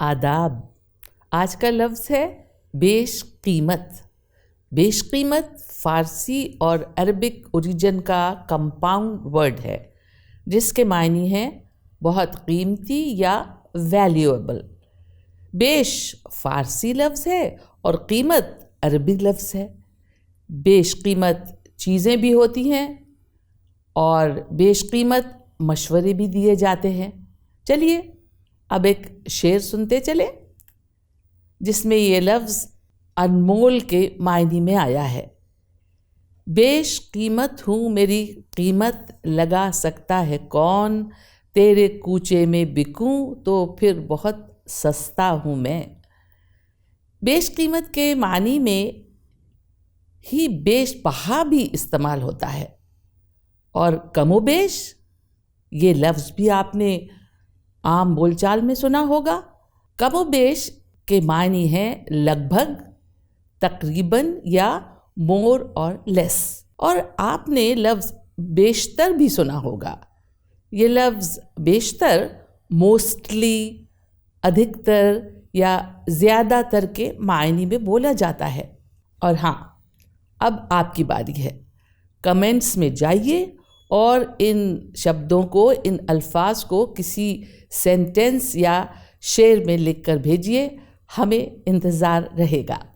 آداب۔ آج کا لفظ ہے بیش قیمت۔ بیش قیمت فارسی اور عربک اوریجن کا کمپاؤنڈ ورڈ ہے جس کے معنی ہیں بہت قیمتی یا ویلیویبل۔ بیش فارسی لفظ ہے اور قیمت عربی لفظ ہے۔ بیش قیمت چیزیں بھی ہوتی ہیں اور بیش قیمت مشورے بھی دیے جاتے ہیں۔ چلیے اب ایک شعر سنتے چلیں جس میں یہ لفظ انمول کے معنی میں آیا ہے۔ بیش قیمت ہوں میری قیمت لگا سکتا ہے کون، تیرے کوچے میں بکوں تو پھر بہت سستا ہوں میں۔ بیش قیمت کے معنی میں ہی بیش بہا بھی استعمال ہوتا ہے، اور کم و بیش یہ لفظ بھی آپ نے عام بول چال میں سنا ہوگا۔ کم و بیش کے معنی ہیں لگ بھگ، تقریباً یا مور اور لیس۔ اور آپ نے لفظ بیشتر بھی سنا ہوگا۔ یہ لفظ بیشتر موسٹلی، ادھکتر یا زیادہ تر کے معنی میں بولا جاتا ہے۔ اور ہاں، اب آپ کی باری ہے۔ کمنٹس میں جائیے اور ان شبدوں کو، ان الفاظ کو کسی سینٹنس یا شعر میں لکھ کر بھیجیے، ہمیں انتظار رہے گا۔